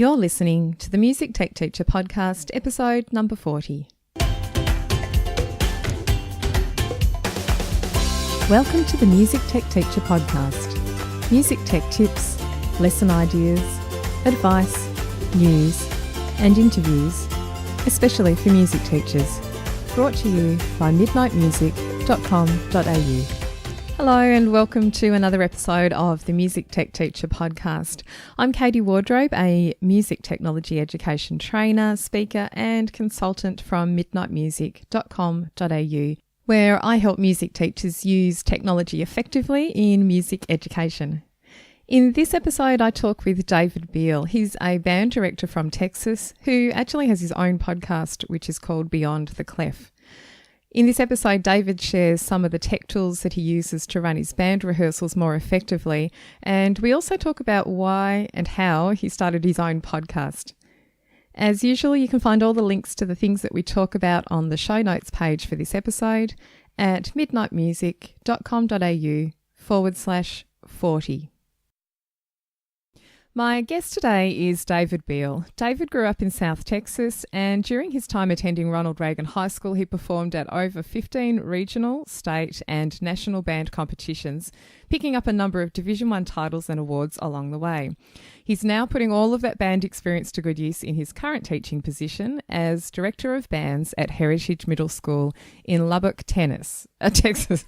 You're listening to the Music Tech Teacher podcast, episode number 40. Welcome to the Music Tech Teacher podcast. Music tech tips, lesson ideas, advice, news, and interviews, especially for music teachers. Brought to you by midnightmusic.com.au. Hello and welcome to another episode of the Music Tech Teacher podcast. I'm Katie Wardrobe, a music technology education trainer, speaker and consultant from midnightmusic.com.au, where I help music teachers use technology effectively in music education. In this episode, I talk with David Biel. He's a band director from Texas who actually has his own podcast, which is called Beyond the Clef. In this episode, David shares some of the tech tools that he uses to run his band rehearsals more effectively, and we also talk about why and how he started his own podcast. As usual, you can find all the links to the things that we talk about on the show notes page for this episode at midnightmusic.com.au/40. My guest today is David Biel. David grew up in South Texas, and during his time attending Ronald Reagan High School, he performed at over 15 regional, state and national band competitions, picking up a number of Division I titles and awards along the way. He's now putting all of that band experience to good use in his current teaching position as Director of Bands at Heritage Middle School in Lubbock, Texas. Tennis.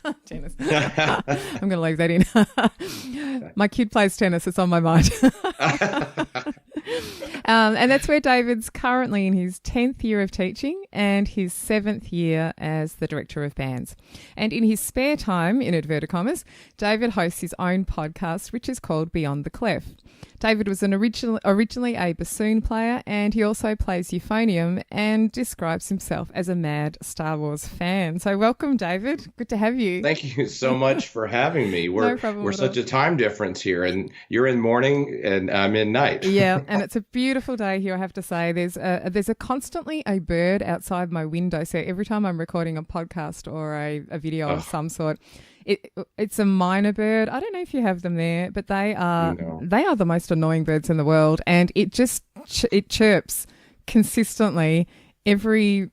I'm going to leave that in. My kid plays tennis. It's on my mind. And that's where David's currently in his 10th year of teaching and his 7th year as the Director of Bands. And in his spare time, in inverted commas, David hosts his own podcast, which is called Beyond the Clef. David was originally a bassoon player, and he also plays euphonium and describes himself as a mad Star Wars fan. So welcome, David. Good to have you. Thank you so much for having me. We're such a time difference here, and you're in morning and I'm in night. Yeah, and it's a beautiful day here, I have to say. There's constantly a bird outside my window, so every time I'm recording a podcast or a video of some sort, it's a minor bird. I don't know if you have them there, but they are the most annoying birds in the world, and it chirps consistently every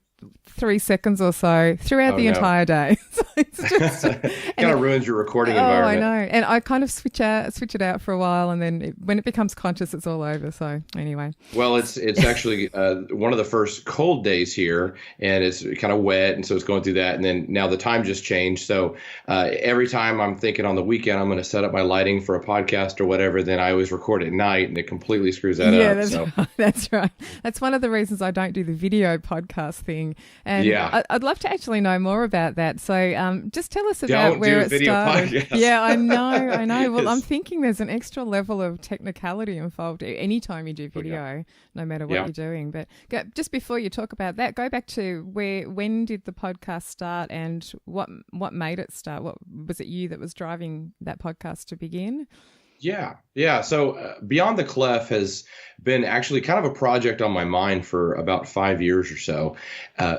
3 seconds or so throughout the entire day. So it's just kind of ruins your recording environment. I know. And I kind of switch it out for a while, and then when it becomes conscious, it's all over. So anyway. Well, it's actually one of the first cold days here, and it's kind of wet, and so it's going through that. And then now the time just changed. So every time I'm thinking on the weekend I'm going to set up my lighting for a podcast or whatever, then I always record at night, and it completely screws that up. Right. That's right. That's one of the reasons I don't do the video podcast thing. And I'd love to actually know more about that. So just tell us about where it started. Podcasts. Yeah, I know. Well, I'm thinking there's an extra level of technicality involved anytime you do video, no matter what you're doing. But just before you talk about that, go back to when did the podcast start and what made it start? What was it you that was driving that podcast to begin? Yeah. So Beyond the Clef has been actually kind of a project on my mind for about 5 years or so.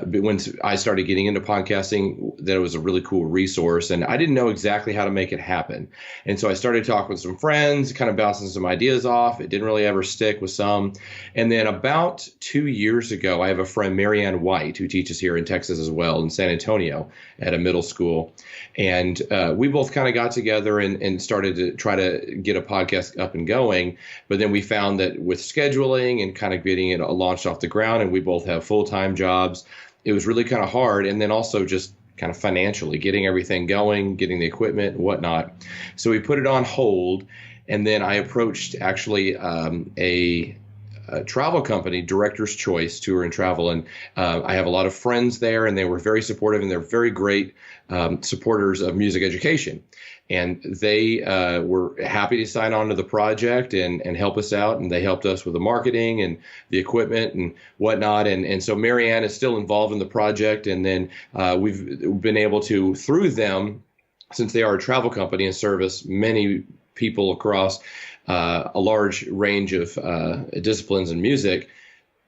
When I started getting into podcasting, that it was a really cool resource, and I didn't know exactly how to make it happen. And so I started talking with some friends, kind of bouncing some ideas off. It didn't really ever stick with some. And then about 2 years ago, I have a friend, Marianne White, who teaches here in Texas as well, in San Antonio at a middle school. And we both kind of got together and started to try to get a podcast up and going. But then we found that with scheduling and kind of getting it launched off the ground, and we both have full-time jobs, it was really kind of hard. And then also just kind of financially getting everything going, getting the equipment and whatnot. So we put it on hold. And then I approached actually a travel company, Director's Choice Tour and Travel. And I have a lot of friends there, and they were very supportive, and they're very great supporters of music education. And they were happy to sign on to the project and help us out. And they helped us with the marketing and the equipment and whatnot. And so Marianne is still involved in the project. And then we've been able to, through them, since they are a travel company and service many people across a large range of disciplines in music,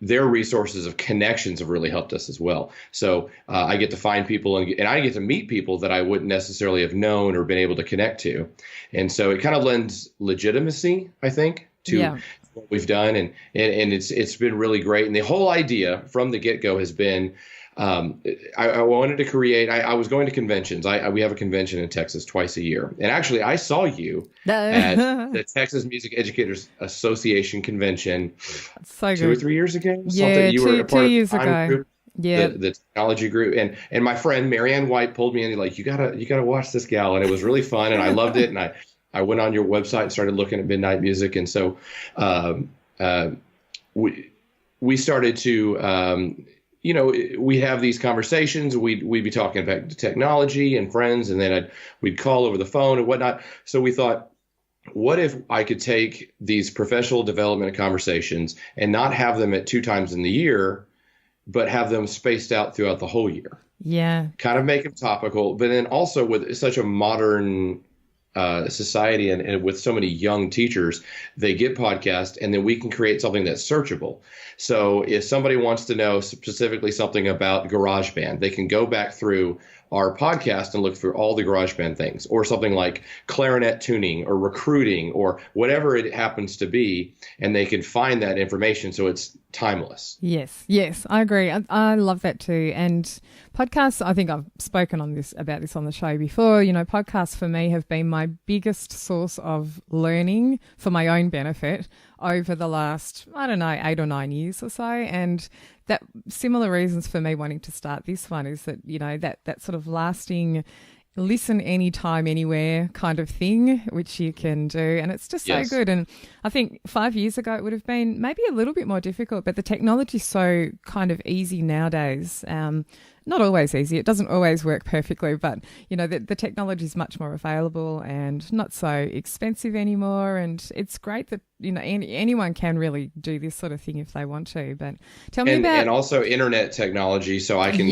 their resources of connections have really helped us as well. So I get to find people and I get to meet people that I wouldn't necessarily have known or been able to connect to. And so it kind of lends legitimacy, I think, to what we've done, and it's been really great. And the whole idea from the get-go has been, I wanted to create. I was going to conventions. We have a convention in Texas twice a year, and actually, I saw you at the Texas Music Educators Association convention so 2 or 3 years ago. Yeah, you were a part 2 of years the ago. group, Yeah, the technology group, and my friend Marianne White pulled me in and like, you gotta watch this gal, and it was really fun, and I loved it, and I went on your website and started looking at midnight music, and so we started to. We have these conversations. We'd be talking about technology and friends, and then we'd call over the phone and whatnot. So we thought, what if I could take these professional development conversations and not have them at 2 times in the year, but have them spaced out throughout the whole year? Yeah. Kind of make them topical, but then also with such a modern society and with so many young teachers, they get podcasts, and then we can create something that's searchable. So if somebody wants to know specifically something about GarageBand, they can go back through our podcast and look through all the GarageBand things, or something like clarinet tuning or recruiting or whatever it happens to be, and they can find that information so it's timeless. Yes, I agree. I love that too. And podcasts, I think I've spoken about this on the show before. Podcasts for me have been my biggest source of learning for my own benefit over the last, 8 or 9 years or so. And that similar reasons for me wanting to start this one is that, that sort of lasting listen anytime, anywhere kind of thing, which you can do. And it's just so good. And I think 5 years ago, it would have been maybe a little bit more difficult, but the technology's so kind of easy nowadays. Not always easy. It doesn't always work perfectly, but, the technology is much more available and not so expensive anymore. And it's great that, anyone can really do this sort of thing if they want to. But tell me about... And also internet technology. So I can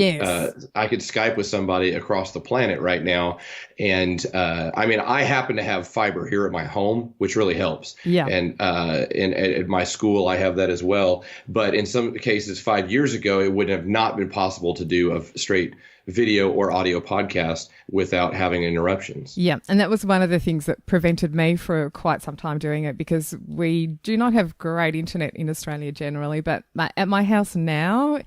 I could Skype with somebody across the planet right now. And I happen to have fiber here at my home, which really helps. Yeah. And at my school, I have that as well. But in some cases, 5 years ago, it would have not been possible to do a straight video or audio podcast without having interruptions. Yeah, and that was one of the things that prevented me for quite some time doing it, because we do not have great internet in Australia generally, but at my house now,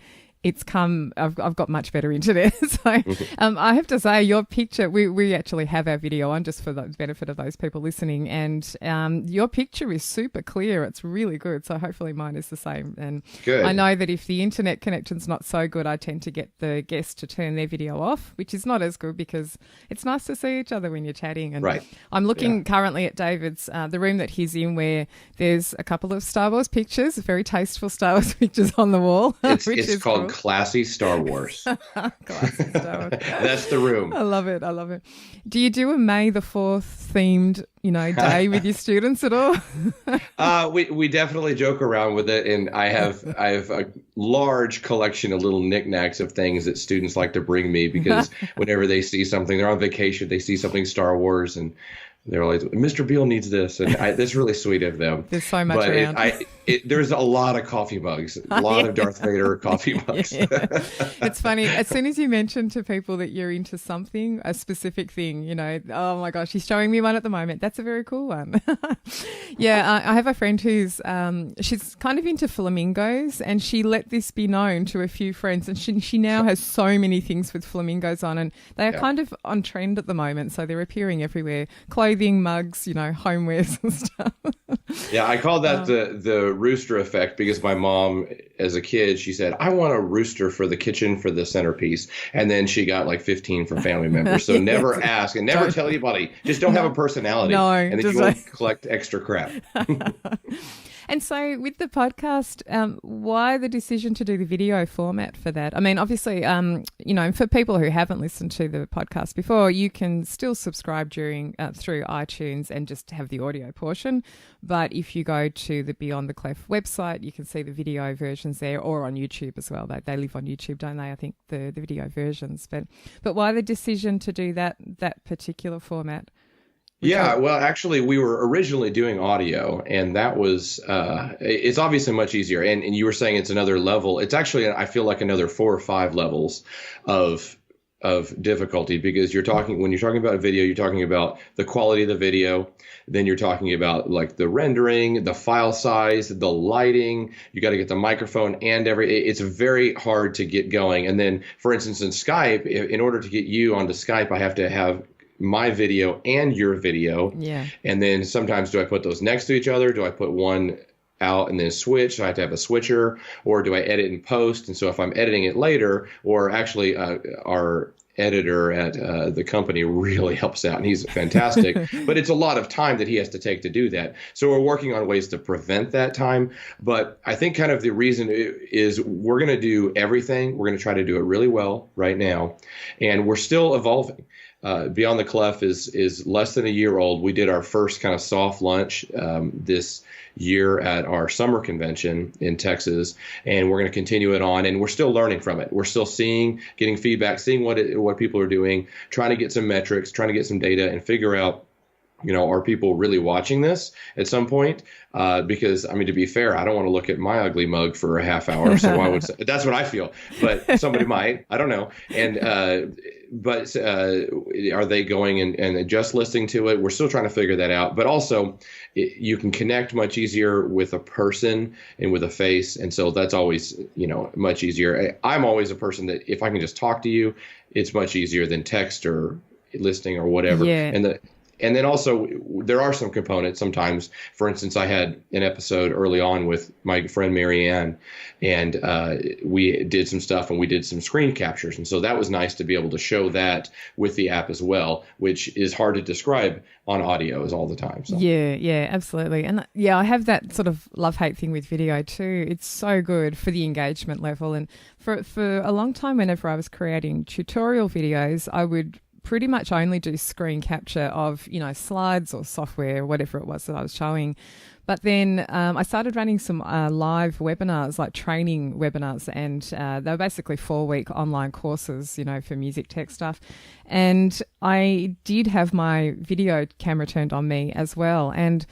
I've got much better internet. So I have to say, your picture, we actually have our video on just for the benefit of those people listening, and your picture is super clear. It's really good. So hopefully mine is the same. And good. I know that if the internet connection's not so good, I tend to get the guests to turn their video off, which is not as good because it's nice to see each other when you're chatting. And right. I'm looking currently at David's, the room that he's in, where there's a couple of Star Wars pictures, very tasteful Star Wars pictures on the wall. It's called cool. Classy Star Wars. Classy Star Wars. That's the room. I love it. Do you do a May the 4th themed, day with your students at all? We definitely joke around with it, and I have a large collection of little knickknacks of things that students like to bring me, because whenever they see something, they're on vacation, they see something Star Wars, and they're like, Mr. Beal needs this, and that's really sweet of them. There's so much around. There's a lot of coffee mugs, a lot of Darth Vader coffee mugs. Yeah. It's funny. As soon as you mention to people that you're into something, a specific thing, oh my gosh, he's showing me one at the moment. That's a very cool one. Yeah, I have a friend who's, she's kind of into flamingos, and she let this be known to a few friends, and she now has so many things with flamingos on, and they are kind of on trend at the moment, so they're appearing everywhere. Clothing, mugs, homewares and stuff. Yeah, I call that the rooster effect, because my mom, as a kid, she said, I want a rooster for the kitchen for the centerpiece. And then she got like 15 from family members. So never ask and never tell anybody. Just don't have a personality. No, and then you won't collect extra crap. And so with the podcast, why the decision to do the video format for that? I mean, obviously, for people who haven't listened to the podcast before, you can still subscribe through iTunes and just have the audio portion. But if you go to the Beyond the Clef website, you can see the video versions there, or on YouTube as well. They live on YouTube, don't they? I think the video versions. But why the decision to do that particular format? Yeah, well, actually, we were originally doing audio, and that was, it's obviously much easier. And you were saying it's another level. It's actually, I feel like, another 4 or 5 levels of of difficulty, because when you're talking about video, you're talking about the quality of the video, then you're talking about like the rendering, the file size, the lighting. You got to get the microphone and it's very hard to get going. And then, for instance, in Skype, in order to get you onto Skype, I have to have my video and your video. Yeah. And then sometimes, do I put those next to each other? Do I put one out and then switch? Do I have to have a switcher, or do I edit and post? And so if I'm editing it later, or actually our editor at the company really helps out, and he's fantastic, but it's a lot of time that he has to take to do that. So we're working on ways to prevent that time. But I think kind of the reason is we're going to do everything. We're going to try to do it really well right now, and we're still evolving. Beyond the Clef is less than a year old. We did our first kind of soft launch this year at our summer convention in Texas, and we're going to continue it on. And we're still learning from it. We're still getting feedback, seeing what people are doing, trying to get some metrics, trying to get some data, and figure out, are people really watching this at some point? Because, I mean, to be fair, I don't want to look at my ugly mug for a half hour. So I would say, that's what I feel. But somebody might. I don't know. And but are they going and just listening to it? We're still trying to figure that out. But also, you can connect much easier with a person and with a face. And so that's always, much easier. I'm always a person that if I can just talk to you, it's much easier than text or listening or whatever. Yeah. And then also, there are some components sometimes. For instance, I had an episode early on with my friend Marianne, and we did some stuff and we did some screen captures. And so that was nice to be able to show that with the app as well, which is hard to describe on audio all the time. So. Yeah, absolutely. And I have that sort of love-hate thing with video too. It's so good for the engagement level. And for a long time, whenever I was creating tutorial videos, I would pretty much only do screen capture of, slides or software, whatever it was that I was showing. But then I started running some live webinars, like training webinars, and they were basically 4-week online courses, for music tech stuff. And I did have my video camera turned on me as well. And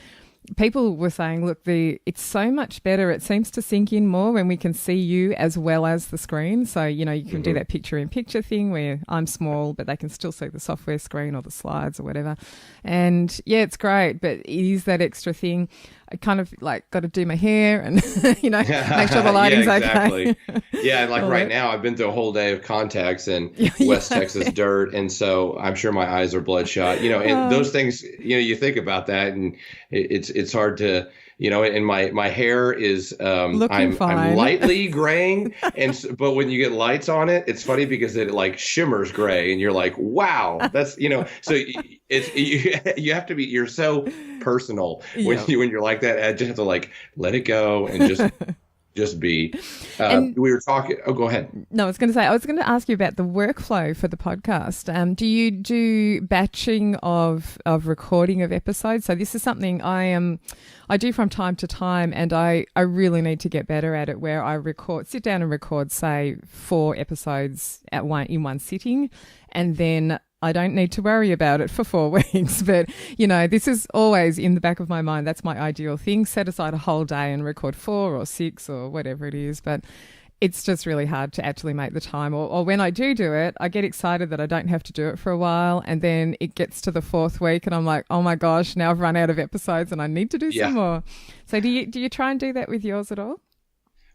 people were saying, look, it's so much better. It seems to sink in more when we can see you as well as the screen. So, you can do that picture-in-picture thing where I'm small, but they can still see the software screen or the slides or whatever. And yeah, it's great, but it is that extra thing. I kind of got to do my hair and, make sure the lighting's exactly. okay. Yeah, and right now I've been through a whole day of contacts and West Texas dirt, and so I'm sure my eyes are bloodshot. And those things, you think about that, and it's hard to, and my hair is I'm lightly graying, but when you get lights on it, it's funny because it shimmers gray, and you're like, wow, that's so you have to be, you're so personal when you're like that. I just have to let it go and just be. We were talking. Oh, go ahead. No, I was going to ask you about the workflow for the podcast. Do you do batching of recording of episodes? So this is something I do from time to time, and I really need to get better at it, where I sit down and record, say, 4 episodes in one sitting, and then I don't need to worry about it for 4 weeks. But, this is always in the back of my mind. That's my ideal thing. Set aside a whole day and record 4 or 6 or whatever it is. But it's just really hard to actually make the time. Or when I do it, I get excited that I don't have to do it for a while. And then it gets to the 4th week and I'm like, oh my gosh, now I've run out of episodes and I need to do some more. So do you try and do that with yours at all?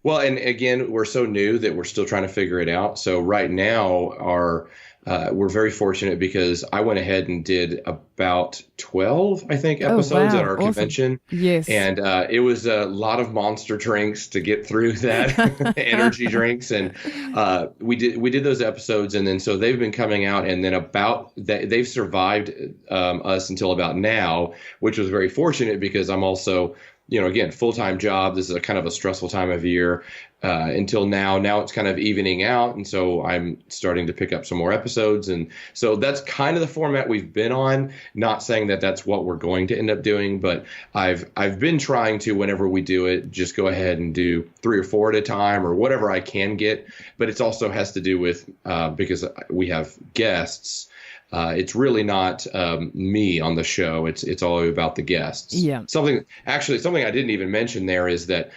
Well, and again, we're so new that we're still trying to figure it out. So right now, we're very fortunate because I went ahead and did about 12, I think, episodes at our convention. Yes. And it was a lot of monster drinks to get through that, energy drinks. And we did those episodes. And then so they've been coming out, and then they've survived us until about now, which was very fortunate because I'm also, again, full-time job. This is a kind of a stressful time of year until now. Now it's kind of evening out. And so I'm starting to pick up some more episodes. And so that's kind of the format we've been on. Not saying that that's what we're going to end up doing, but I've been trying to, whenever we do it, just go ahead and do 3 or 4 at a time or whatever I can get. But it also has to do with, because we have guests, it's really not me on the show. It's all about the guests. Yeah. Something I didn't even mention there is that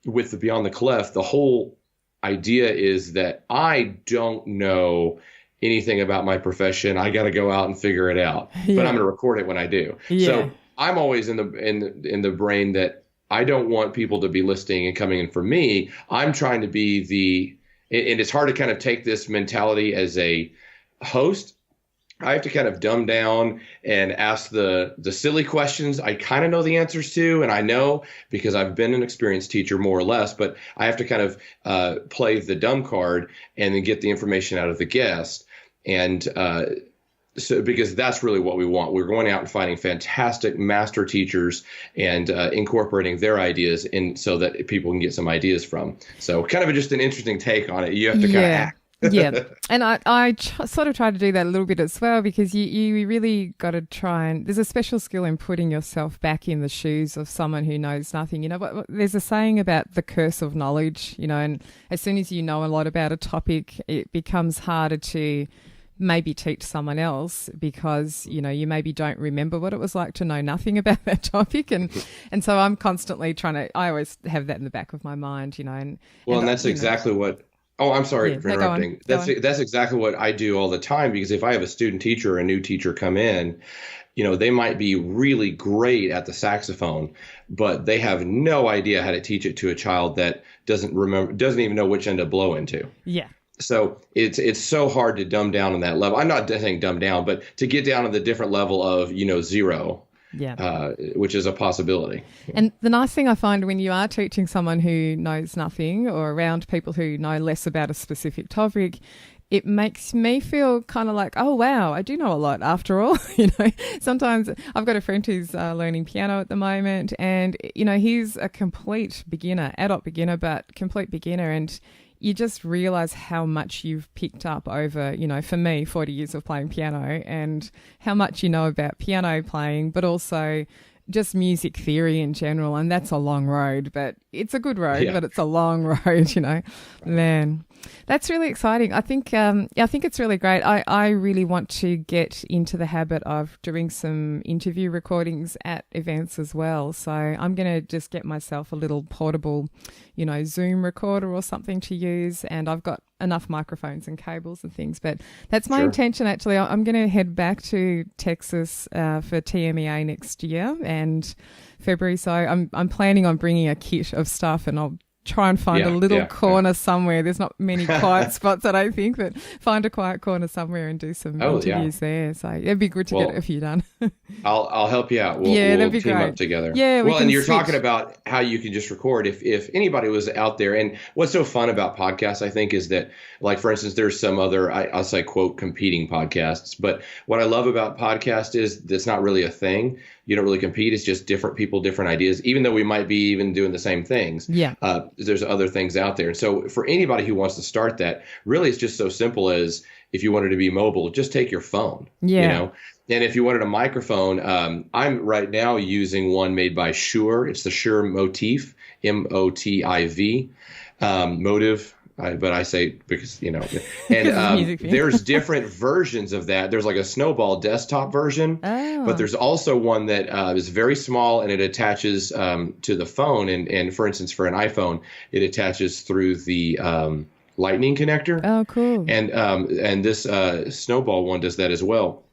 with the Beyond the Clef, the whole idea is that I don't know anything about my profession. I got to go out and figure it out, Yeah. but I'm going to record it when I do. Yeah. So I'm always in the brain that I don't want people to be listening and coming in for me. I'm trying to be and it's hard to kind of take this mentality as a host. I have to kind of dumb down and ask the silly questions I kind of know the answers to, and I know because I've been an experienced teacher more or less, but I have to kind of play the dumb card and then get the information out of the guest. And so because that's really what we want. We're going out and finding fantastic master teachers and incorporating their ideas in so that people can get some ideas from. So kind of just an interesting take on it. You have to kind of act. Yeah. And I sort of try to do that a little bit as well, because you really got to try and there's a special skill in putting yourself back in the shoes of someone who knows nothing. You know, but there's a saying about the curse of knowledge, you know, and as soon as you know a lot about a topic, it becomes harder to maybe teach someone else because, you know, you maybe don't remember what it was like to know nothing about that topic. And so I'm constantly I always have that in the back of my mind, you know. And that's exactly what. Oh, I'm sorry for interrupting. That's exactly what I do all the time, because if I have a student teacher or a new teacher come in, you know, they might be really great at the saxophone, but they have no idea how to teach it to a child that doesn't even know which end to blow into. Yeah. So it's so hard to dumb down on that level. I'm not saying dumb down, but to get down to the different level of, you know, zero. Yeah. Which is a possibility. And the nice thing I find when you are teaching someone who knows nothing or around people who know less about a specific topic, it makes me feel kind of like, oh, wow, I do know a lot after all. You know, sometimes I've got a friend who's learning piano at the moment, and, you know, he's a complete beginner, adult beginner, but complete beginner. And you just realize how much you've picked up over, you know, for me, 40 years of playing piano, and how much you know about piano playing, but also just music theory in general. And that's a long road, but it's a good road, but it's a long road, you know. Man, that's really exciting. I think it's really great. I really want to get into the habit of doing some interview recordings at events as well. So I'm going to just get myself a little portable, you know, Zoom recorder or something to use. And I've got enough microphones and cables and things, but that's my intention. Actually, I'm going to head back to Texas for TMEA next year and February. So I'm planning on bringing a kit of stuff, and I'll try and find a little corner somewhere. There's not many quiet spots, I don't think, but find a quiet corner somewhere and do some interviews there. So it'd be good to get a few done. I'll help you out. We'll team up together. Yeah, and you're talking about how you can just record. If anybody was out there, and what's so fun about podcasts, I think, is that, like, for instance, there's some other, I'll say, quote, competing podcasts. But what I love about podcasts is that's not really a thing. You don't really compete. It's just different people, different ideas, even though we might be even doing the same things. Yeah. There's other things out there. And so for anybody who wants to start that, really it's just so simple as, if you wanted to be mobile, just take your phone. Yeah. You know? And if you wanted a microphone, I'm right now using one made by Shure. It's the Shure Motif, Motiv, Motive. But I say because, you know, and there's different versions of that. There's like a Snowball desktop version, but there's also one that is very small, and it attaches to the phone. And for instance, for an iPhone, it attaches through the Lightning connector. Oh, cool. And this Snowball one does that as well.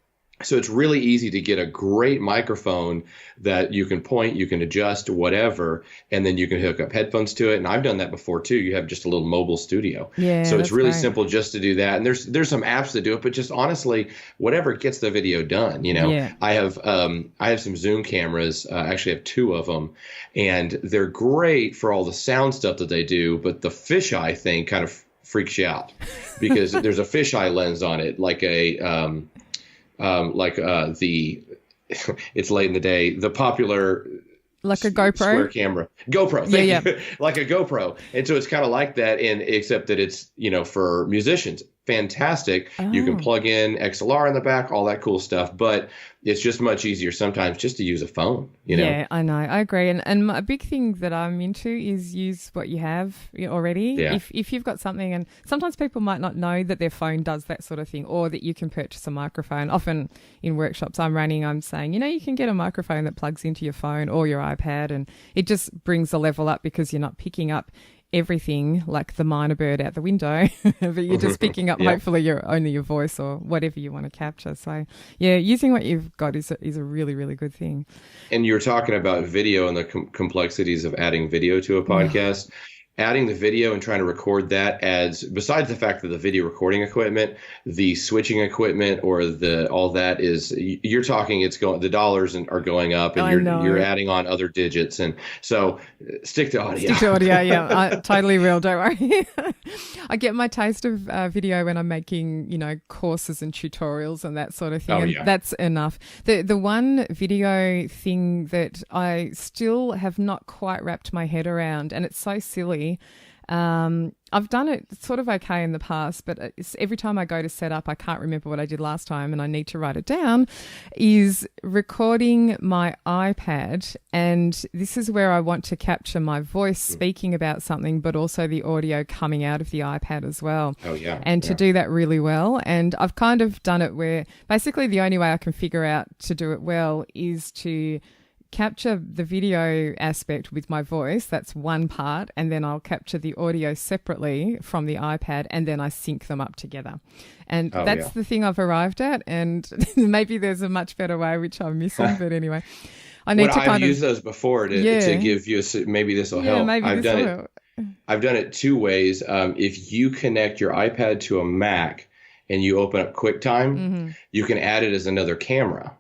So it's really easy to get a great microphone that you can point, you can adjust, whatever, and then you can hook up headphones to it. And I've done that before too. You have just a little mobile studio. Yeah. So it's really simple just to do that. And there's some apps that do it, but just honestly, whatever gets the video done. You know, I have some Zoom cameras. I actually have two of them, and they're great for all the sound stuff that they do. But the fisheye thing kind of freaks you out because there's a fisheye lens on it, like it's late in the day, the popular like a GoPro square camera, GoPro, thank you. Like a GoPro. And so it's kind of like that, and except that it's, you know, for musicians, fantastic. You can plug in XLR in the back, all that cool stuff, but it's just much easier sometimes just to use a phone, you know? Yeah, I know. I agree. And a big thing that I'm into is use what you have already. Yeah. If you've got something, and sometimes people might not know that their phone does that sort of thing, or that you can purchase a microphone. Often in workshops I'm running, I'm saying, you know, you can get a microphone that plugs into your phone or your iPad, and it just brings the level up because you're not picking up everything, like the minor bird out the window, but you're just picking up hopefully only your voice or whatever you want to capture. So yeah, using what you've got is a really, really good thing. And you're talking about video and the complexities of adding video to a podcast. Adding the video and trying to record that adds, besides the fact that the video recording equipment, the switching equipment, or all that is, you're talking, the dollars are going up, and you're adding on other digits. And so stick to audio. Stick to audio, yeah. I totally will, don't worry. I get my taste of video when I'm making, courses and tutorials and that sort of thing. And that's enough. The one video thing that I still have not quite wrapped my head around, and it's so silly. I've done it sort of okay in the past, but every time I go to set up, I can't remember what I did last time and I need to write it down, is recording my iPad. And this is where I want to capture my voice speaking about something, but also the audio coming out of the iPad as well. Oh, yeah. And to do that really well. And I've kind of done it where basically the only way I can figure out to do it well is to capture the video aspect with my voice. That's one part. And then I'll capture the audio separately from the iPad, and then I sync them up together. And that's the thing I've arrived at. And maybe there's a much better way, which I'm missing. But anyway, I've used those before to give you maybe this will help. I've done it two ways. If you connect your iPad to a Mac and you open up QuickTime, you can add it as another camera.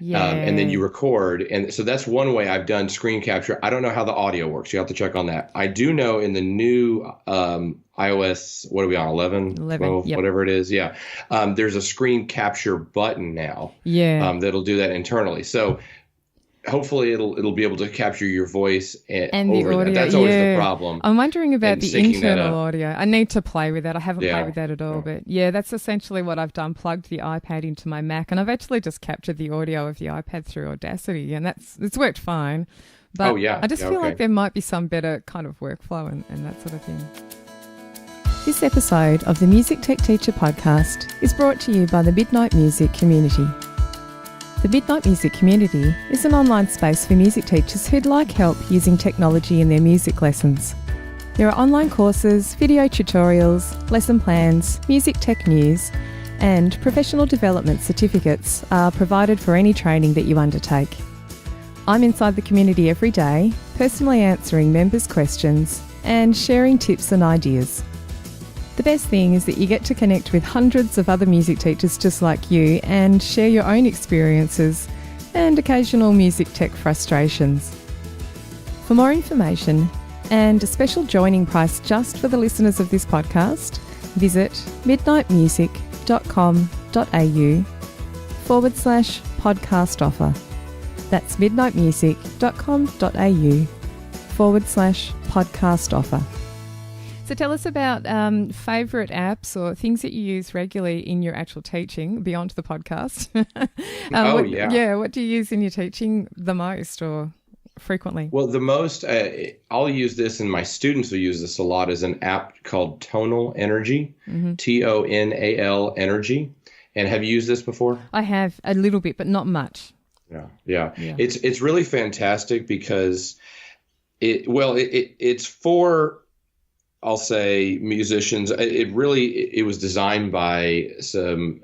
And then you record. And so that's one way I've done screen capture. I don't know how the audio works. You have to check on that. I do know in the new iOS, what are we on, 11, 12, whatever it is. Yeah. There's a screen capture button now that'll do that internally. So hopefully it'll be able to capture your voice and the audio. That's always the problem. I'm wondering about the internal audio. I need to play with that. I haven't played with that at all, but that's essentially what I've done. Plugged the iPad into my Mac, and I've actually just captured the audio of the iPad through Audacity, and it's worked fine. But I just feel like there might be some better kind of workflow and that sort of thing. This episode of the Music Tech Teacher podcast is brought to you by the Midnight Music Community. The Midnight Music Community is an online space for music teachers who'd like help using technology in their music lessons. There are online courses, video tutorials, lesson plans, music tech news, and professional development certificates are provided for any training that you undertake. I'm inside the community every day, personally answering members' questions and sharing tips and ideas. The best thing is that you get to connect with hundreds of other music teachers just like you and share your own experiences and occasional music tech frustrations. For more information and a special joining price just for the listeners of this podcast, visit midnightmusic.com.au/podcast offer. That's midnightmusic.com.au/podcast offer. So tell us about favourite apps or things that you use regularly in your actual teaching beyond the podcast. What do you use in your teaching the most or frequently? Well, the most, I'll use this, and my students will use this a lot, is an app called Tonal Energy, Tonal Energy. And have you used this before? I have a little bit, but not much. Yeah. It's really fantastic because it's for, I'll say, musicians. It was designed by some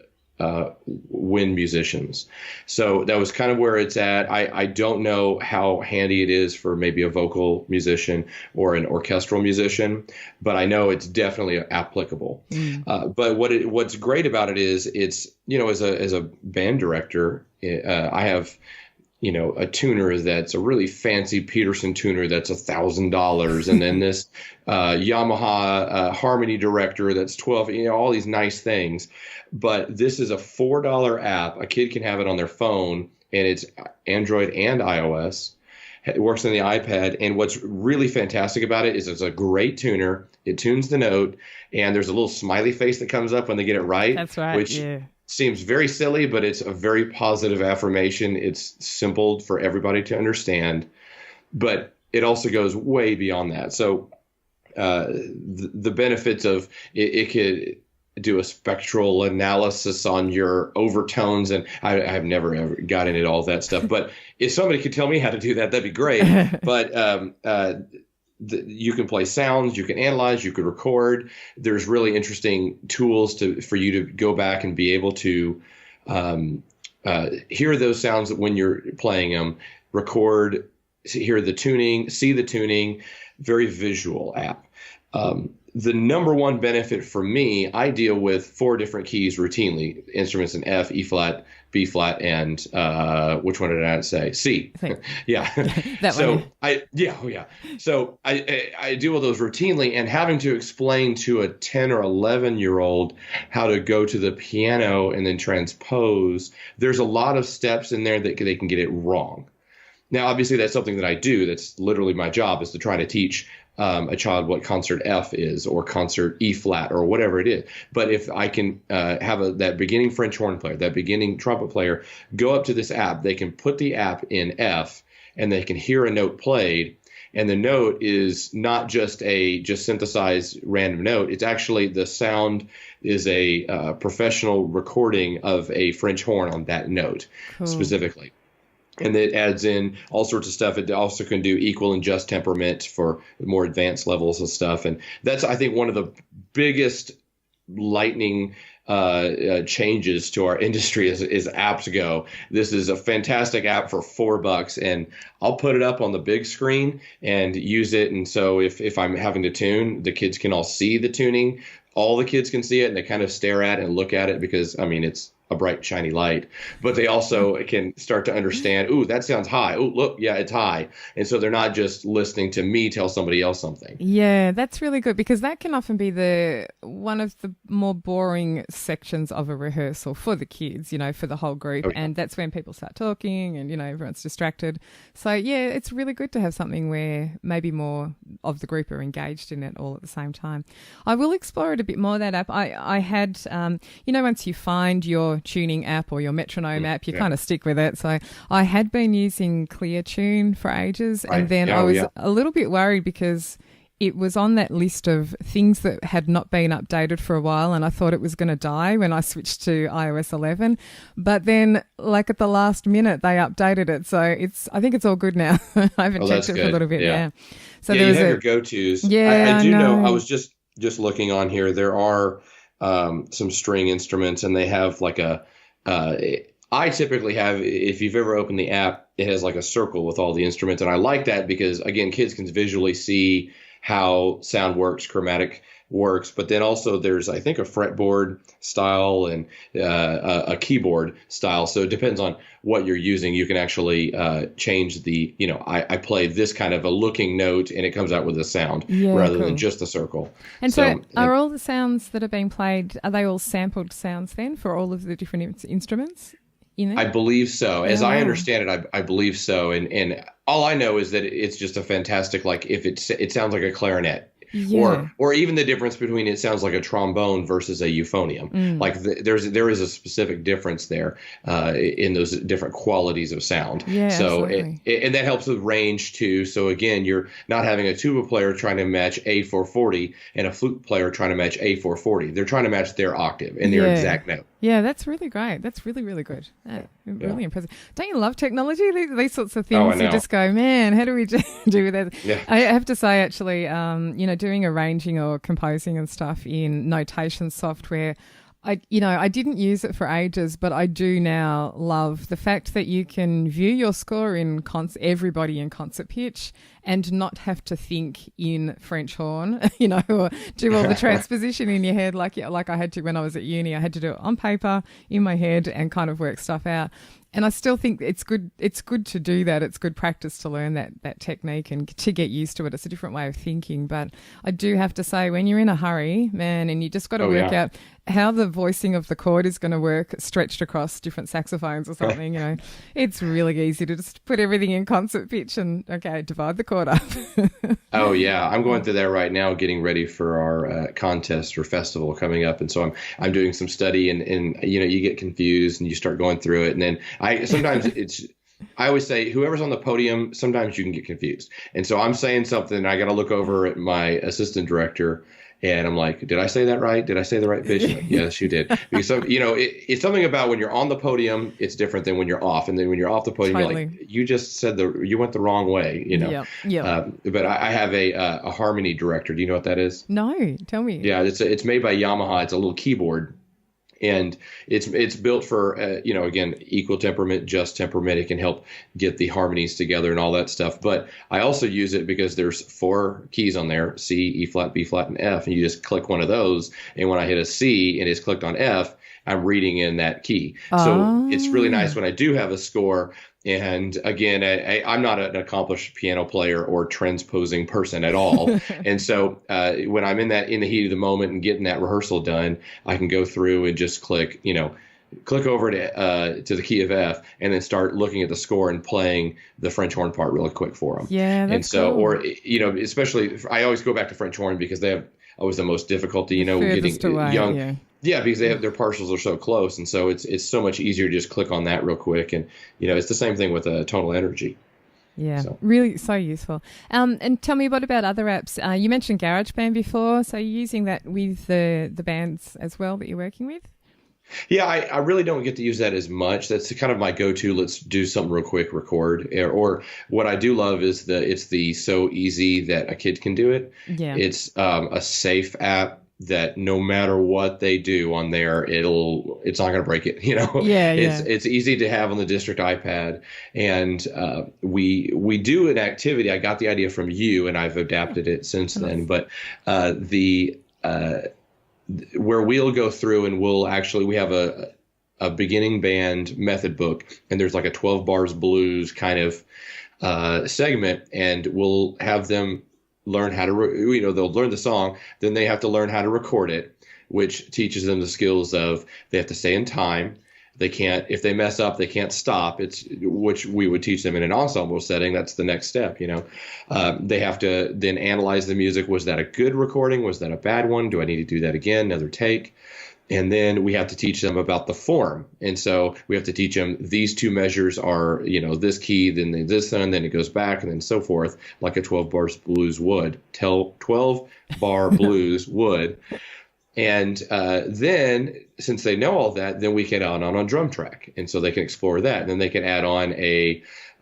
wind musicians. So that was kind of where it's at. I don't know how handy it is for maybe a vocal musician or an orchestral musician, but I know it's definitely applicable. But what's great about it is it's, as a band director, I have a tuner that's a really fancy Peterson tuner that's $1,000, and then this Yamaha harmony director that's $1,200. All these nice things. But this is a $4 app. A kid can have it on their phone, and it's Android and iOS. It works on the iPad, and what's really fantastic about it is it's a great tuner. It tunes the note, and there's a little smiley face that comes up when they get it right. That's right. Which seems very silly, but it's a very positive affirmation. It's simple for everybody to understand, but it also goes way beyond that. So the benefits of it could do a spectral analysis on your overtones, and I have never ever got into all that stuff. But if somebody could tell me how to do that, that'd be great. But you can play sounds, you can analyze, you can record. There's really interesting tools for you to go back and be able to hear those sounds when you're playing them, record, hear the tuning, see the tuning. Very visual app. The number one benefit for me, I deal with 4 different keys routinely, instruments in F, E flat, B flat, and which one did I say? C. Yeah. That so one. So I deal with those routinely, and having to explain to a 10 or 11-year-old how to go to the piano and then transpose, there's a lot of steps in there that they can get it wrong. Now, obviously, that's something that I do. That's literally my job, is to try to teach a child what concert F is or concert E flat or whatever it is. But if I can have that beginning French horn player, that beginning trumpet player, go up to this app, they can put the app in F and they can hear a note played. And the note is not just synthesized random note. It's actually, the sound is a professional recording of a French horn on that note specifically. And it adds in all sorts of stuff. It also can do equal and just temperament for more advanced levels of stuff. And that's, I think, one of the biggest lightning changes to our industry as apps go. This is a fantastic app for $4, and I'll put it up on the big screen and use it. And so if I'm having to tune, the kids can all see the tuning. All the kids can see it, and they kind of stare at it and look at it because, I mean, it's a bright, shiny light, but they also can start to understand, ooh, that sounds high. Oh, look, yeah, it's high. And so they're not just listening to me tell somebody else something. Yeah, that's really good, because that can often be one of the more boring sections of a rehearsal for the kids, for the whole group. Okay. And that's when people start talking and, everyone's distracted. So, yeah, it's really good to have something where maybe more of the group are engaged in it all at the same time. I will explore it a bit more, that app. I had, once you find your tuning app or your metronome app, you kind of stick with it. So I had been using Clear Tune for ages, and then I was a little bit worried because it was on that list of things that had not been updated for a while, and I thought it was going to die when I switched to iOS 11. But then, like at the last minute, they updated it, so I think it's all good now. I haven't checked it for a little bit. Yeah. So there was your go-tos. Yeah, I do know. I was just looking on here. There are some string instruments, and they have like I typically have, if you've ever opened the app, it has like a circle with all the instruments. And I like that because, again, kids can visually see how sound works, chromatic works. But then also there's, I think, a fretboard style and a keyboard style. So it depends on what you're using. You can actually change the, I play this kind of a looking note and it comes out with a sound rather than just a circle. And so are all the sounds that are being played, are they all sampled sounds then for all of the different instruments? I believe so. As I understand it, I believe so. And all I know is that it's just a fantastic, like, if it sounds like a clarinet. Yeah. Or even the difference between it sounds like a trombone versus a euphonium. Like there is a specific difference there in those different qualities of sound. Yeah, so and that helps with range too. So again, you're not having a tuba player trying to match A440 and a flute player trying to match A440. They're trying to match their octave and their exact note. Yeah, that's really great. That's really, really good. Really impressive. Don't you love technology? These sorts of things, you just go, man, how do we do that? Yeah. I have to say, actually, doing arranging or composing and stuff in notation software, I didn't use it for ages, but I do now love the fact that you can view your score in everybody in concert pitch and not have to think in French horn, or do all the transposition in your head like I had to when I was at uni. I had to do it on paper, in my head, and kind of work stuff out. And I still think it's good. It's good to do that. It's good practice to learn that technique and to get used to it. It's a different way of thinking. But I do have to say, when you're in a hurry, man, and you just got to work out how the voicing of the chord is going to work stretched across different saxophones or something, it's really easy to just put everything in concert pitch and, divide the chord up. Oh, yeah. I'm going through that right now, getting ready for our contest or festival coming up. And so I'm doing some study and you get confused and you start going through it. And then sometimes I always say whoever's on the podium, sometimes you can get confused. And so I'm saying something, and I got to look over at my assistant director, and I'm like, did I say that right? Did I say the right pitch? Like, yes, you did. Because it's something about when you're on the podium, it's different than when you're off. And then when you're off the podium, Totally. you're like, you just said you went the wrong way, Yeah. But I have a harmony director. Do you know what that is? No, tell me. Yeah, it's made by Yamaha. It's a little keyboard. And it's built for, again, equal temperament, just temperament. It can help get the harmonies together and all that stuff. But I also use it because there's 4 keys on there: C, E flat, B flat, and F. And you just click one of those. And when I hit a C and it's clicked on F, I'm reading in that key. So it's really nice when I do have a score. And again, I'm not an accomplished piano player or transposing person at all. And so when I'm in the heat of the moment and getting that rehearsal done, I can go through and just click over to the key of F, and then start looking at the score and playing the French horn part really quick for them. Yeah, that's and so, cool. Or especially, I always go back to French horn because they have always the most difficulty. Getting away, young. Yeah, because their partials are so close, and so it's so much easier to just click on that real quick. And it's the same thing with Tonal Energy. Yeah, really so useful. And tell me, what about other apps? You mentioned GarageBand before, so you're using that with the bands as well that you're working with? Yeah, I really don't get to use that as much. That's kind of my go-to. Let's do something real quick, record. Or what I do love is it's the so easy that a kid can do it. Yeah, it's a safe app that no matter what they do on there, it's not going to break it. It's easy to have on the district iPad. And we do an activity. I got the idea from you, and I've adapted it since then. But where we'll go through and we have a beginning band method book, and there's like a 12 bars blues kind of segment, and we'll have them learn how to, they'll learn the song, then they have to learn how to record it, which teaches them the skills of they have to stay in time. They can't, if they mess up, they can't stop. Which we would teach them in an ensemble setting. That's the next step, They have to then analyze the music. Was that a good recording? Was that a bad one? Do I need to do that again? Another take? And then we have to teach them about the form. And so we have to teach them these 2 measures are, this key, then this one, then it goes back, and then so forth, like a 12 bar blues would. 12 bar blues would. And then, since they know all that, then we can add on a drum track. And so they can explore that. And then they can add on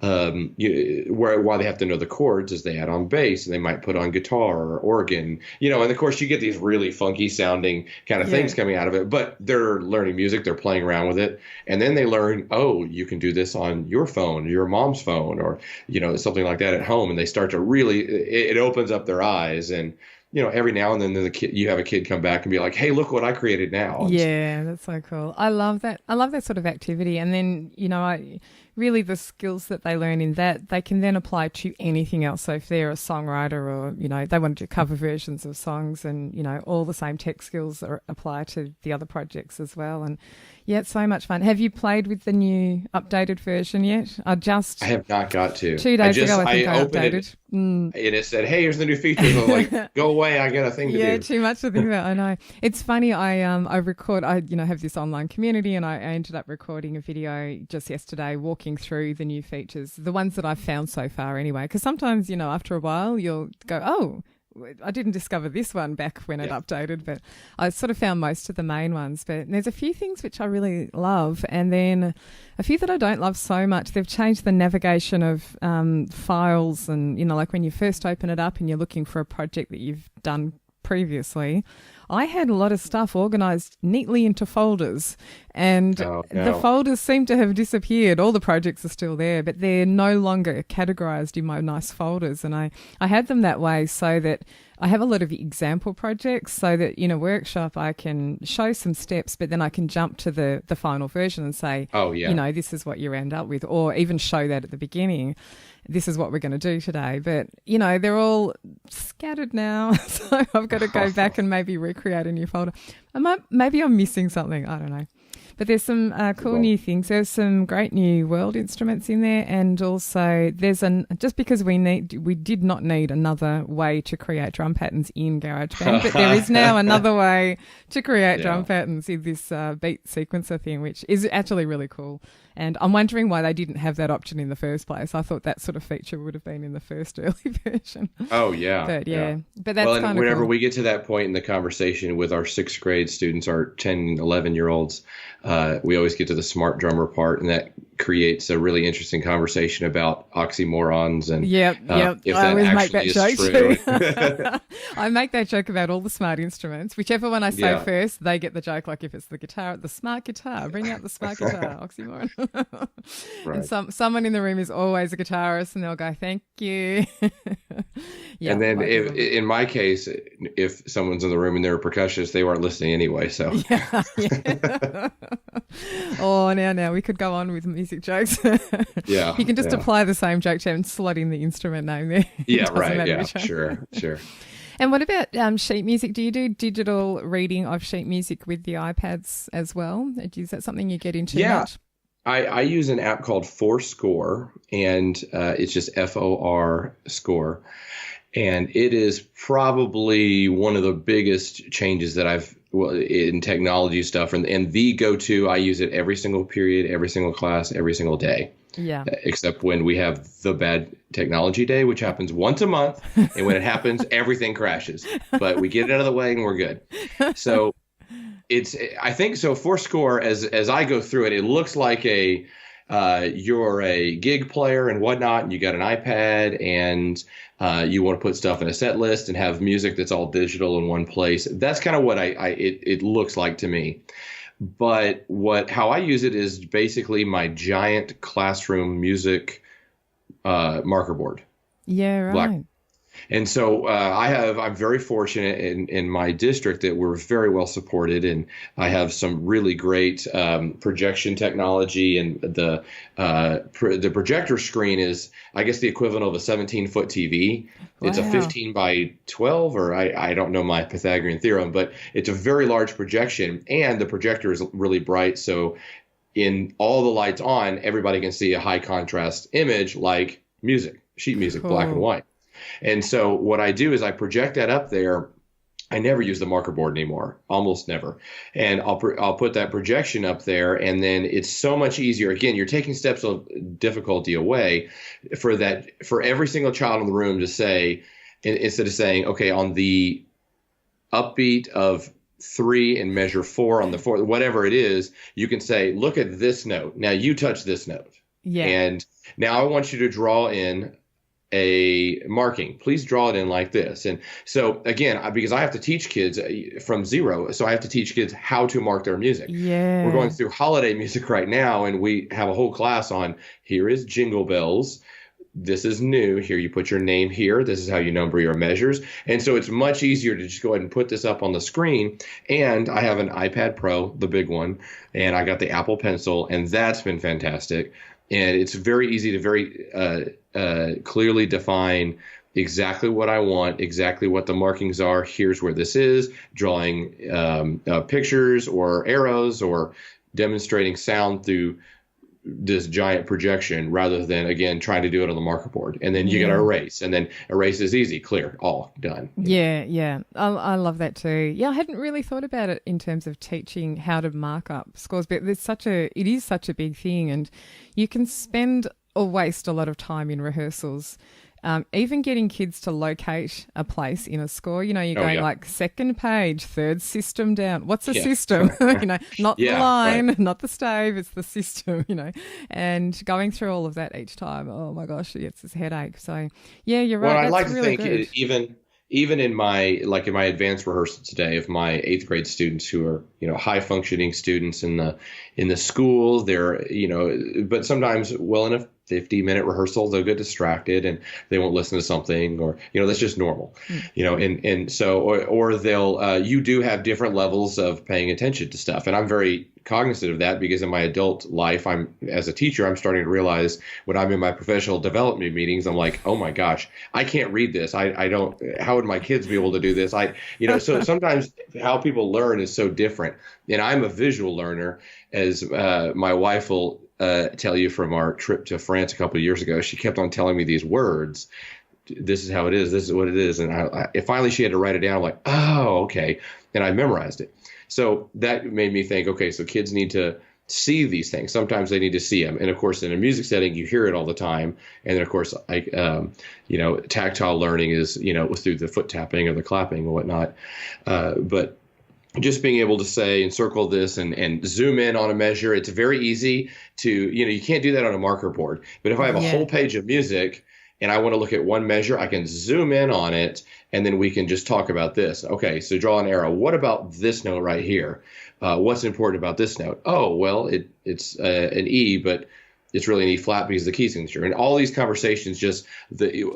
why they have to know the chords is they add on bass, and they might put on guitar or organ, and of course you get these really funky sounding kind of things coming out of it, but they're learning music, they're playing around with it. And then they learn, you can do this on your phone, your mom's phone, or, something like that at home. And they start to really, it opens up their eyes. And, every now and then you have a kid come back and be like, hey, look what I created now. Yeah, that's so cool. I love that. I love that sort of activity. And then, really the skills that they learn in that, they can then apply to anything else. So if they're a songwriter or, they want to do cover versions of songs, and, all the same tech skills apply to the other projects as well. And yeah, it's so much fun. Have you played with the new updated version yet? I have not got to. 2 days ago, I think I opened updated. And it said, hey, here's the new features. I'm like, go away, I got a thing to do. Yeah, too much to think about, I know. It's funny, I have this online community, and I ended up recording a video just yesterday walking through the new features, the ones that I've found so far anyway, because sometimes, after a while you'll go, oh, I didn't discover this one back when it updated, but I sort of found most of the main ones. But there's a few things which I really love, and then a few that I don't love so much. They've changed the navigation of files, and, like when you first open it up and you're looking for a project that you've done previously, I had a lot of stuff organised neatly into folders, and the folders seem to have disappeared. All the projects are still there, but they're no longer categorised in my nice folders. And I had them that way so that I have a lot of example projects, so that in a workshop I can show some steps, but then I can jump to the final version and say, this is what you end up with, or even show that at the beginning. This is what we're going to do today. But, they're all scattered now, so I've got to go back and maybe recreate a new folder. Maybe I'm missing something. I don't know. But there's some cool new things. There's some great new world instruments in there, and also there's just because we did not need another way to create drum patterns in GarageBand, but there is now another way to create drum patterns in this beat sequencer thing, which is actually really cool. And I'm wondering why they didn't have that option in the first place. I thought that sort of feature would have been in the first early version. Oh, yeah. But but that's kind of whenever cool. we get to that point in the conversation with our sixth grade students, our 10, 11-year-olds, we always get to the smart drummer part, and that creates a really interesting conversation about oxymorons and if that I always actually make that is joke true. too. I make that joke about all the smart instruments. Whichever one I say first, they get the joke. Like if it's the guitar, the smart guitar, bring out the smart guitar, oxymoron. Right. And someone in the room is always a guitarist, and they'll go, "Thank you." And then in my case, if someone's in the room and they're a percussionist, they weren't listening anyway. So Oh, now we could go on with music jokes. Yeah, you can just apply the same joke to and slot in the instrument name there. Yeah, right. Yeah, sure. And what about sheet music? Do you do digital reading of sheet music with the iPads as well? Is that something you get into much? I use an app called ForScore, and it's just FOR score. And it is probably one of the biggest changes that in technology stuff. And the go-to, I use it every single period, every single class, every single day. Yeah. Except when we have the bad technology day, which happens once a month. And when it happens, everything crashes. But we get it out of the way and we're good. So I think so. ForScore, as I go through it, it looks like you're a gig player and whatnot, and you got an iPad, and you want to put stuff in a set list and have music that's all digital in one place. That's kind of what it looks like to me. But how I use it is basically my giant classroom music marker board. Yeah, right. Black. And so I'm very fortunate in my district that we're very well supported, and I have some really great projection technology, and the projector screen is, I guess, the equivalent of a 17-foot TV. Wow. It's a 15 by 12, or I don't know my Pythagorean theorem, but it's a very large projection, and the projector is really bright. So in all the lights on, everybody can see a high contrast image like music, sheet music, cool. Black and white. And so what I do is I project that up there. I never use the marker board anymore, almost never. And I'll put that projection up there, and then it's so much easier. Again, you're taking steps of difficulty away for every single child in the room to say, instead of saying, okay, on the upbeat of 3 and measure 4 on the 4, whatever it is, you can say, look at this note. Now you touch this note. Yeah. And now I want you to draw in a marking. Please draw it in like this. And so again, because I have to teach kids from zero, so I have to teach kids how to mark their music. Yeah. We're going through holiday music right now, and we have a whole class on, here is Jingle Bells. This is new. Here, you put your name here. This is how you number your measures. And so it's much easier to just go ahead and put this up on the screen. And I have an iPad Pro, the big one, and I got the Apple Pencil, and that's been fantastic. And it's very easy to very clearly define exactly what I want, exactly what the markings are. Here's where this is, drawing pictures or arrows or demonstrating sound through this giant projection rather than, again, trying to do it on the marker board. And then you got to erase. And then erase is easy, clear, all done. Yeah. I love that too. Yeah, I hadn't really thought about it in terms of teaching how to mark up scores, but it is such a big thing, and you can spend or waste a lot of time in rehearsals. Even getting kids to locate a place in a score, you're going like second page, third system down. What's a system? Not the line, right. Not the stave, it's the system, and going through all of that each time. Oh my gosh, it's this headache. So yeah, you're right. Well, That's I like really to think even in my advanced rehearsal today of my 8th grade students who are, high functioning students in the schools, they're, but sometimes well enough 50-minute rehearsal, they'll get distracted and they won't listen to something, or, that's just normal, and so, or they'll, you do have different levels of paying attention to stuff. And I'm very cognizant of that, because in my adult life, as a teacher, I'm starting to realize when I'm in my professional development meetings, I'm like, oh my gosh, I can't read this. I don't, how would my kids be able to do this? So sometimes how people learn is so different. And I'm a visual learner, as my wife will tell you from our trip to France a couple of years ago. She kept on telling me these words. This is how it is. This is what it is. And finally she had to write it down. I'm like, oh, okay. And I memorized it. So that made me think, okay, so kids need to see these things. Sometimes they need to see them. And of course, in a music setting, you hear it all the time. And then of course, tactile learning is, through the foot tapping or the clapping and whatnot. But just being able to say, encircle this and zoom in on a measure, it's very easy to, you can't do that on a marker board. But if I have a whole page of music and I want to look at one measure, I can zoom in on it, and then we can just talk about this. Okay, so draw an arrow. What about this note right here? What's important about this note? Oh, well, it's an E, but it's really an E flat because of the key signature. And all these conversations,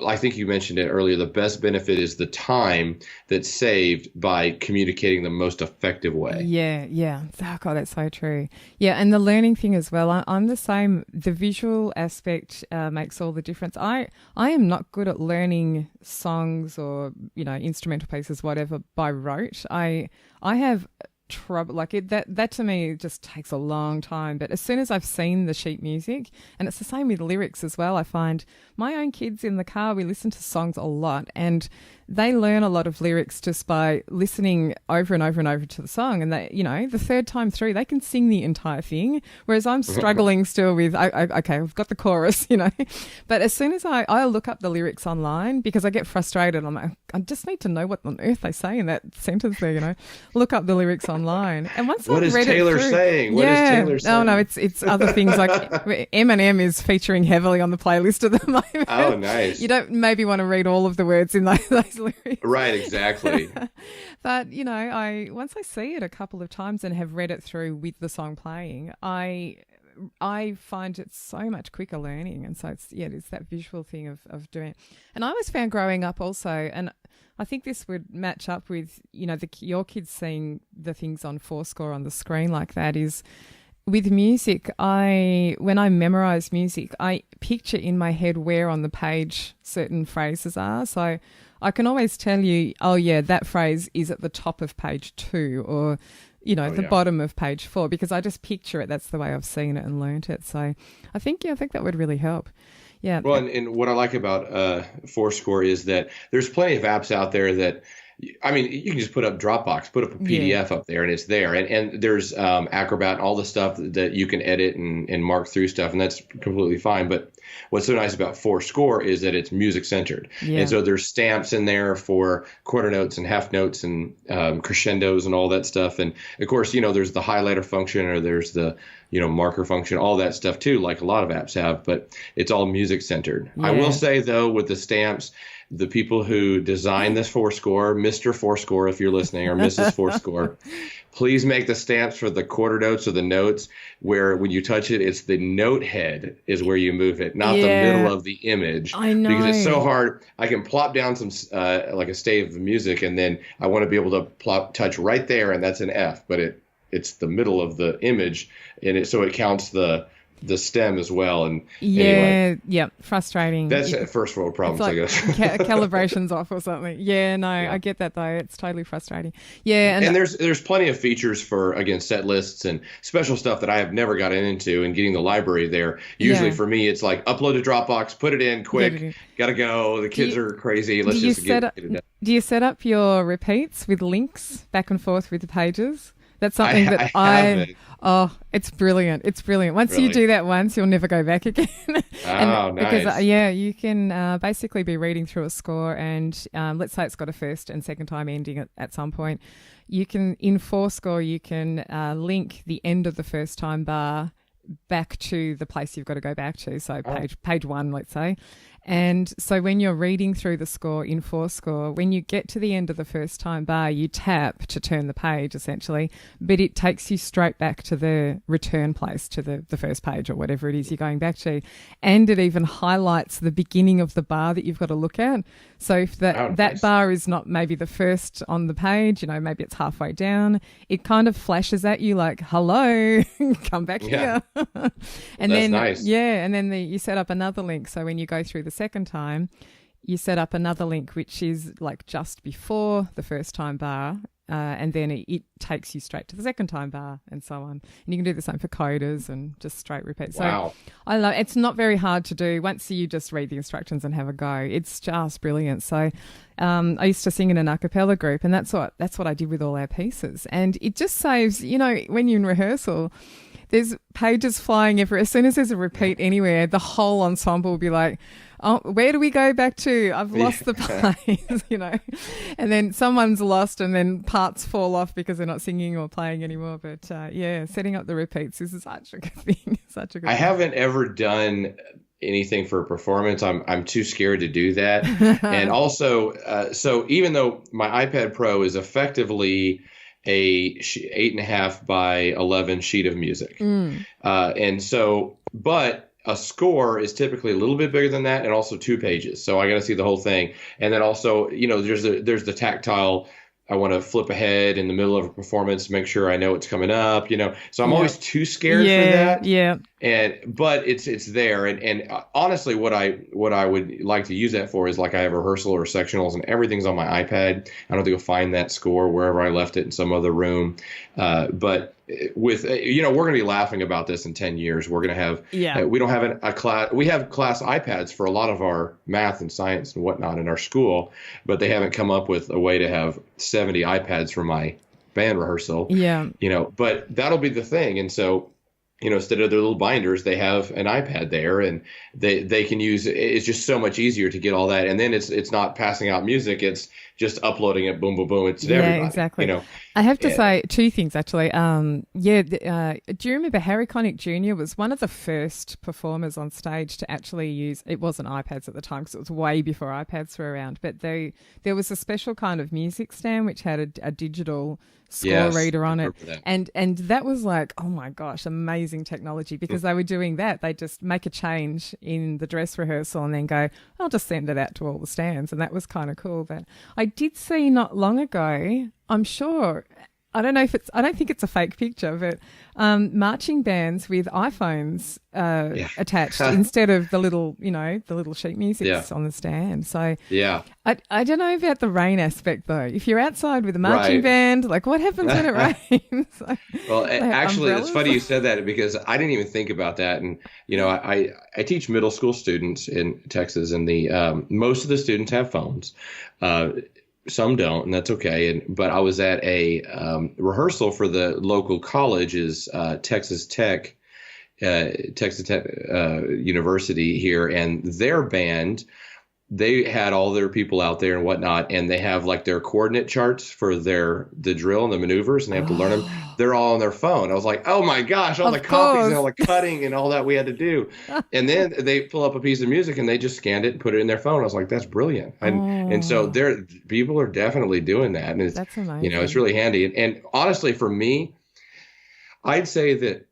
I think you mentioned it earlier, the best benefit is the time that's saved by communicating the most effective way. Yeah. Oh, God, that's so true. Yeah, and the learning thing as well. I'm the same. The visual aspect makes all the difference. I am not good at learning songs or, instrumental pieces, whatever, by rote. I have trouble, like that to me just takes a long time. But as soon as I've seen the sheet music, and it's the same with lyrics as well, I find my own kids in the car, we listen to songs a lot, and they learn a lot of lyrics just by listening over and over and over to the song. And they, the third time through, they can sing the entire thing. Whereas I'm struggling still with, okay, I've got the chorus, But as soon as I'll look up the lyrics online, because I get frustrated. I'm like, I just need to know what on earth they say in that sentence there, Look up the lyrics online. And once what I've is read Taylor it through, saying? What is Taylor saying? No, it's other things like Eminem is featuring heavily on the playlist at the moment. Oh, nice. You don't maybe want to read all of the words in those lyrics. Right, exactly. But, once I see it a couple of times and have read it through with the song playing, I find it so much quicker learning. And so it's that visual thing of doing it. And I always found growing up also, and I think this would match up with, your kids seeing the things on Fourscore on the screen like that, is with music, when I memorize music, I picture in my head where on the page certain phrases are. So I can always tell you, oh yeah, that phrase is at the top of page 2, or bottom of page 4, because I just picture it. That's the way I've seen it and learnt it. So I think that would really help. Yeah. Well, and what I like about Fourscore is that there's plenty of apps out there that, you can just put up Dropbox, put up a PDF up there, and it's there. And there's Acrobat and all the stuff that you can edit and mark through stuff, and that's completely fine. But what's so nice about Fourscore is that it's music centered. Yeah. And so there's stamps in there for quarter notes and half notes and crescendos and all that stuff. And of course, there's the highlighter function, or there's the marker function, all that stuff too, like a lot of apps have, but it's all music centered. Yeah. I will say though, with the stamps, the people who designed this Fourscore, Mr. Fourscore, if you're listening, or Mrs. Fourscore, please make the stamps for the quarter notes or the notes where when you touch it, it's the note head is where you move it, not the middle of the image. I know. Because it's so hard. I can plop down some like a stave of music, and then I want to be able to touch right there, and that's an F, but it's the middle of the image, and so it counts the stem as well. And anyway, frustrating. That's first world problems, I guess. Calibration's off or something. I get that though. It's totally frustrating. And there's plenty of features for, again, set lists and special stuff that I have never gotten into, and getting the library there. Usually for me, it's like upload to Dropbox, put it in quick, gotta go. The kids are crazy. Let's just get it done. Do you set up your repeats with links back and forth with the pages? That's something it's brilliant. It's brilliant. Once you do that once, you'll never go back again. Nice. Because, you can basically be reading through a score, and let's say it's got a first and second time ending at some point. You can, in Fourscore, you can link the end of the first time bar back to the place you've got to go back to. So page 1, let's say. And so when you're reading through the score in 4-score, when you get to the end of the first time bar, you tap to turn the page essentially, but it takes you straight back to the return place, to the first page or whatever it is you're going back to. And it even highlights the beginning of the bar that you've got to look at. So if that bar is not maybe the first on the page, maybe it's halfway down, it kind of flashes at you like, hello, come back here. And that's then, nice. yeah, and then you set up another link. So when you go through the second time, you set up another link, which is like just before the first time bar. And then it takes you straight to the second time bar and so on. And you can do the same for coders and just straight repeat. Wow. So I love it's not very hard to do. Once you just read the instructions and have a go, it's just brilliant. So I used to sing in an a cappella group, and that's what I did with all our pieces. And it just saves, when you're in rehearsal, there's pages flying everywhere. As soon as there's a repeat anywhere, the whole ensemble will be like, oh, where do we go back to? I've lost the place, And then someone's lost and then parts fall off because they're not singing or playing anymore. But, setting up the repeats is such a good thing. I haven't ever done anything for a performance. I'm too scared to do that. And also, so even though my iPad Pro is effectively a 8.5 by 11 sheet of music. And so, but a score is typically a little bit bigger than that and also 2 pages. So I got to see the whole thing. And then also, there's the tactile. I want to flip ahead in the middle of a performance to make sure I know it's coming up, So I'm always too scared for that. Yeah. But it's there. And honestly, what I would like to use that for is like I have rehearsal or sectionals and everything's on my iPad. I don't have to go find that score wherever I left it in some other room. But with, we're going to be laughing about this in 10 years. We're going to have, we don't have a class. We have class iPads for a lot of our math and science and whatnot in our school, but they haven't come up with a way to have 70 iPads for my band rehearsal. Yeah. But that'll be the thing. And so, instead of their little binders, they have an iPad there, and they can use. It's just so much easier to get all that, and then it's not passing out music; it's just uploading it. Boom, boom, boom. It's to everybody. Exactly. I have to say 2 things actually. Do you remember Harry Connick Jr. was one of the first performers on stage to actually use? It wasn't iPads at the time because it was way before iPads were around. But there was a special kind of music stand which had a digital score reader on it. And that was like, oh my gosh, amazing technology, because they were doing that. They just make a change in the dress rehearsal and then go, I'll just send it out to all the stands. And that was kind of cool. But I did see not long ago, I'm sure, I don't think it's a fake picture, but marching bands with iPhones attached instead of the little sheet music on the stand. So I don't know about the rain aspect though. If you're outside with a marching band, like what happens when it rains? Well, actually, it's funny you said that because I didn't even think about that. And I teach middle school students in Texas, and the most of the students have phones. Some don't, and that's okay. But I was at a rehearsal for the local college's Texas Tech University here, and their band, they had all their people out there and whatnot, and they have like their coordinate charts for the drill and the maneuvers, and they have to learn them. They're all on their phone. I was like, oh my gosh, all the copies and all the cutting and all that we had to do. And then they pull up a piece of music and they just scanned it and put it in their phone. I was like, that's brilliant. And so people are definitely doing that. And that's amazing. It's really handy. And honestly, for me, I'd say that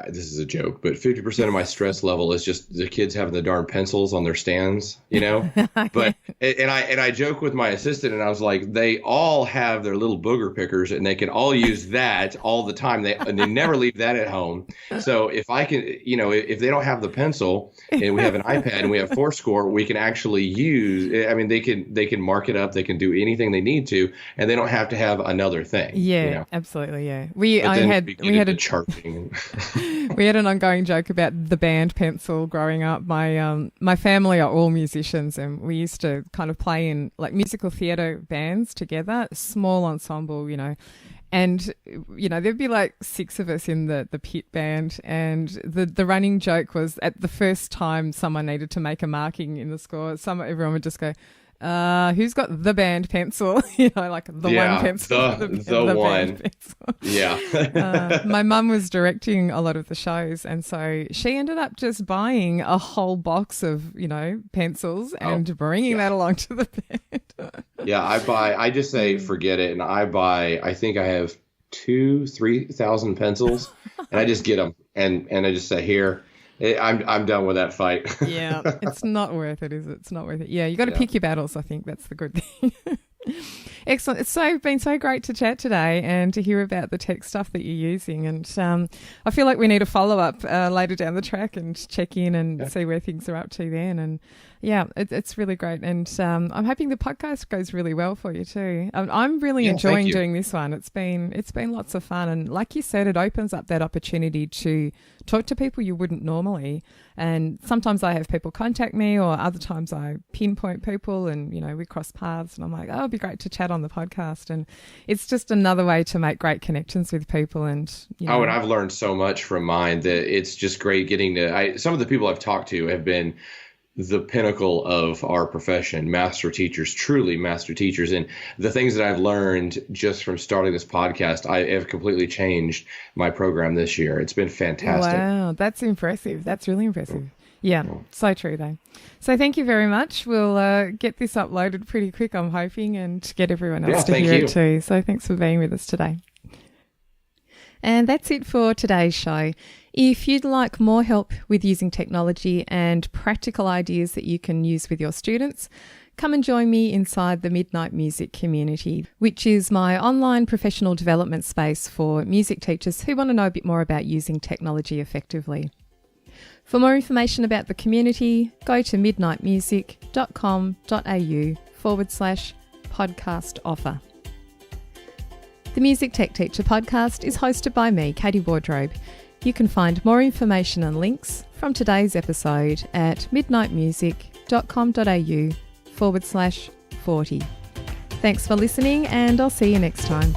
this is a joke, but 50% of my stress level is just the kids having the darn pencils on their stands, But and I joke with my assistant, and I was like, they all have their little booger pickers, and they can all use that all the time. They never leave that at home. So if I can, if they don't have the pencil, and we have an iPad and we have 4-score, we can actually use. I mean, they can mark it up. They can do anything they need to, and they don't have to have another thing. Yeah, absolutely. Yeah, we had a charting. We had an ongoing joke about the band pencil growing up. My family are all musicians, and we used to kind of play in like musical theatre bands together, small ensemble, and there'd be like 6 of us in the pit band, and the running joke was at the first time someone needed to make a marking in the score, everyone would just go, Who's got the band pencil? Like the one pencil. The one. Band pencil. Yeah. My mum was directing a lot of the shows, and so she ended up just buying a whole box of, pencils and bringing that along to the band. Yeah, I just say forget it, and I think I have 3,000 pencils, and I just get them, and I just say, here, I'm done with that fight. Yeah, it's not worth it, is it? It's not worth it. Yeah, you got to pick your battles. I think that's the good thing. Excellent. It's been so great to chat today and to hear about the tech stuff that you're using. And I feel like we need a follow-up later down the track and check in and see where things are up to then. And yeah, it's really great. And I'm hoping the podcast goes really well for you too. I'm really enjoying doing this one. It's been lots of fun. And like you said, it opens up that opportunity to talk to people you wouldn't normally. And sometimes I have people contact me, or other times I pinpoint people and, we cross paths, and I'm like, oh, it'd be great to chat on the podcast. And it's just another way to make great connections with people. And, and I've learned so much from mine that it's just great getting to, some of the people I've talked to have been the pinnacle of our profession, master teachers, truly master teachers. And the things that I've learned just from starting this podcast, I have completely changed my program this year. It's been fantastic. Wow, that's impressive. That's really impressive. Yeah, so true though. So thank you very much. We'll get this uploaded pretty quick, I'm hoping, and get everyone else to hear it too. So thanks for being with us today. And that's it for today's show. If you'd like more help with using technology and practical ideas that you can use with your students, come and join me inside the Midnight Music community, which is my online professional development space for music teachers who want to know a bit more about using technology effectively. For more information about the community, go to midnightmusic.com.au/podcast offer. The Music Tech Teacher podcast is hosted by me, Katie Wardrobe. You can find more information and links from today's episode at midnightmusic.com.au/40. Thanks for listening, and I'll see you next time.